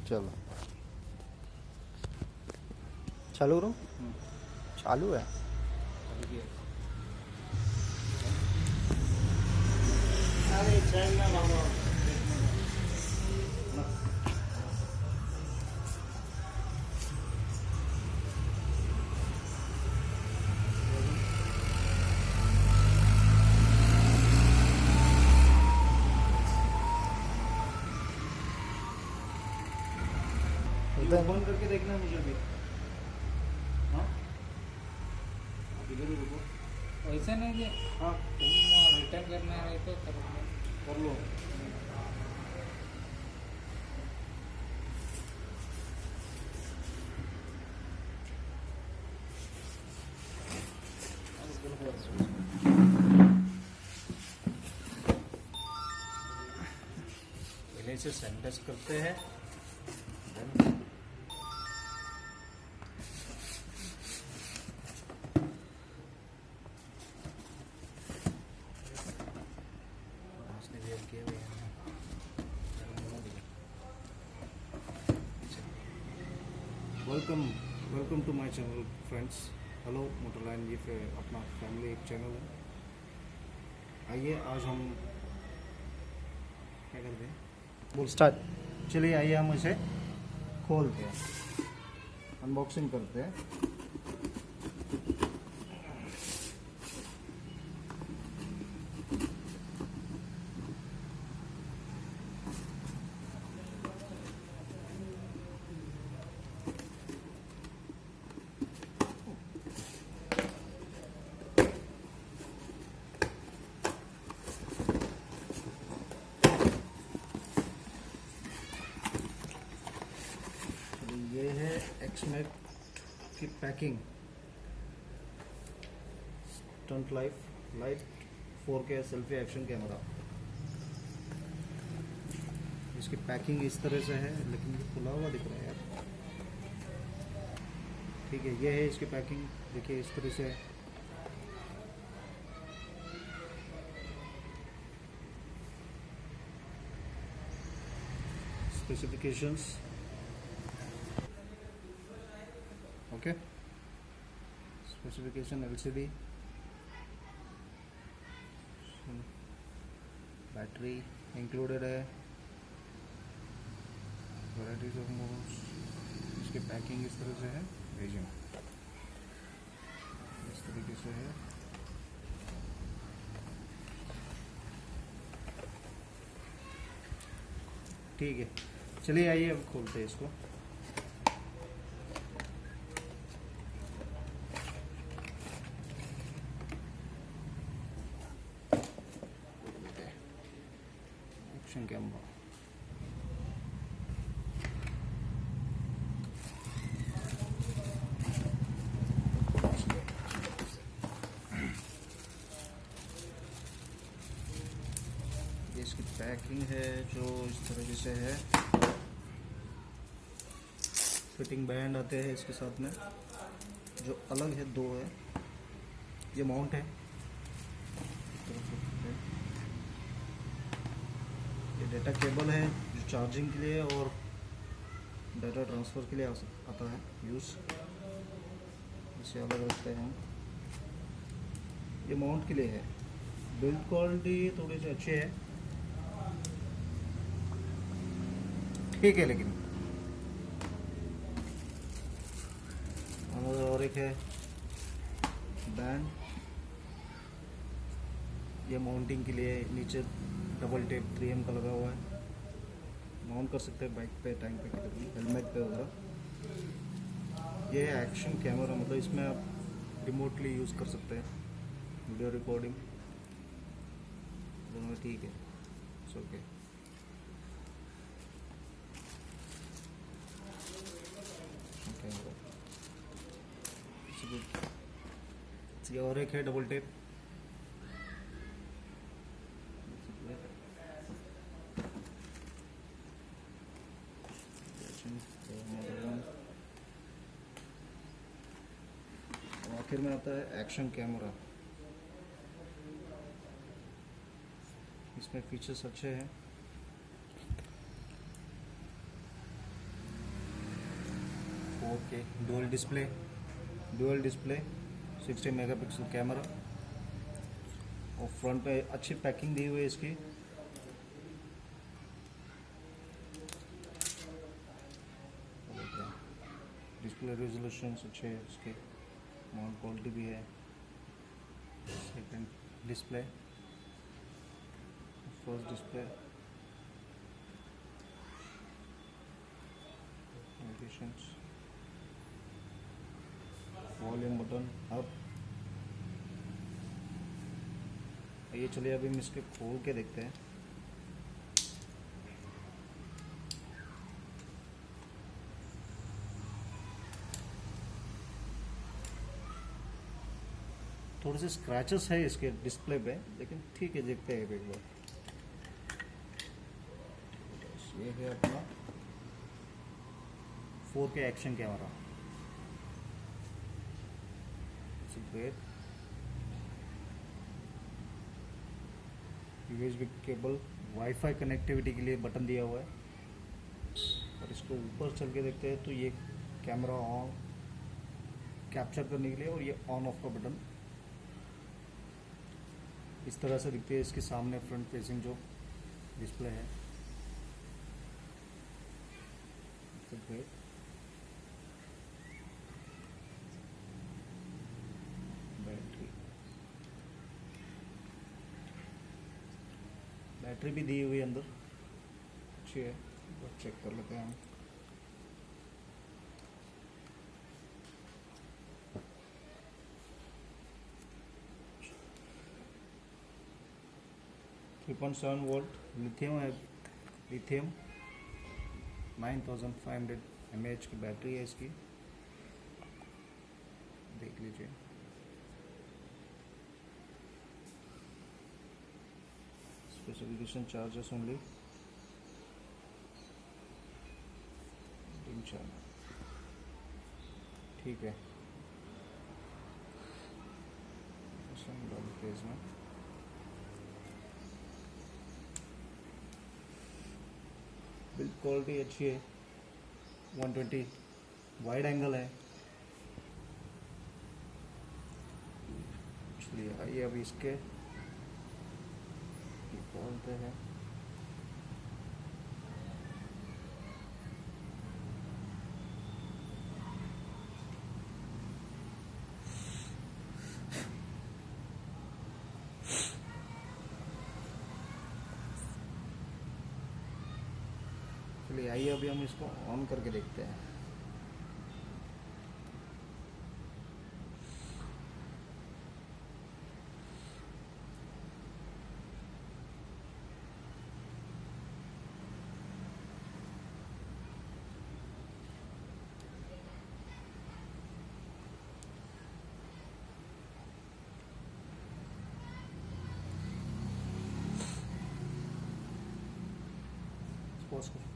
चलो चालू करो। चालू है। अरे चलना बाबा। होता है ना? बंद करके देखना है मुझे भी। हाँ इधर ही रुको। वैसे नहीं कि हाँ तुम रिटर्न करना है तो कर लो। कर लो। पहले से सैनिटाइज करते हैं। Welcome to my channel friends. Hello मोटरलाइन ये अपना फैमिली एक चैनल है। आइए आज हम क्या करते हैं, बोल स्टार्ट। चलिए आइए हम इसे खोलते हैं, अनबॉक्सिंग करते हैं। ये है एक्समैक की packing. Stunt light 4K selfie action camera. इसकी पैकिंग इस तरह से है, लेकिन ये खुला हुआ दिख रहा है यार। ठीक है, ये है इसकी पैकिंग। देखिए इस तरह से है। Specifications okay. Specification LCD, battery included है, वैराइटीज ऑफ मोड्स। इसकी पैकिंग इस तरह से है, भेजिए इस तरीके से है। ठीक है, चलिए आइए अब खोलते हैं इसको। Action camera. ये इसकी पैकिंग है जो इस तरीके से है। फिटिंग बैंड आते हैं इसके साथ में, जो अलग है, दो है। ये माउंट है। ये डेटा केबल है जो चार्जिंग के लिए और डेटा ट्रांसफ़र के लिए आता है यूज़। इसे अलग रखते हैं हम। ये माउंट के लिए है। बिल्ड क्वालिटी थोड़ी सी अच्छी है, ठीक है, लेकिन और एक है बैंड। ये माउंटिंग के लिए नीचे डबल टेप 3M का लगा हुआ है। माउंट कर सकते हैं बाइक पे, टैंक पे, किधर भी, हेलमेट पे वगैरह। ये है एक्शन कैमरा, मतलब इसमें आप रिमोटली यूज़ कर सकते हैं, वीडियो रिकॉर्डिंग दोनों। ठीक है, इट्स ओके। ये और एक है डबल टेप। आखिर में आता है एक्शन कैमरा। इसमें फीचर्स अच्छे हैं। Okay dual display 60 megapixel camera और फ्रंट पे अच्छी पैकिंग दी हुई है इसकी। डिस्प्ले रेजोल्यूशन अच्छे है इसके, माउंट क्वालिटी भी है। Second display, first display, notifications, volume button up. ये चलिए अभी हम इसके खोल के देखते हैं। थोड़े से स्क्रैचेस है इसके डिस्प्ले पे, लेकिन ठीक है, देखते हैं एक बार। ये है अपना 4K action camera, great. USB cable, wifi connectivity के लिए बटन दिया हुआ है। और इसको ऊपर चल के देखते हैं तो ये कैमरा ऑन कैप्चर करने के लिए, और ये ऑन ऑफ का बटन इस तरह से दिखती है। इसके सामने फ्रंट फेसिंग जो डिस्प्ले है, ग्रेट। बैटरी भी दी हुई है अंदर, अच्छी है, चेक कर लेते हैं हम। .7 वोल्ट लिथियम है, लिथियम 9500 mAh की बैटरी है इसकी, देख लीजिए। स्पेसिफिकेशन चार्जेस ओनली, ठीक है। पेज में बिल्ड क्वालिटी अच्छी है, 120 वाइड एंगल है। इसलिए आइए अभी इसके खोलते हैं। चलिए आइए अभी हम इसको ऑन करके देखते हैं। पॉज करो।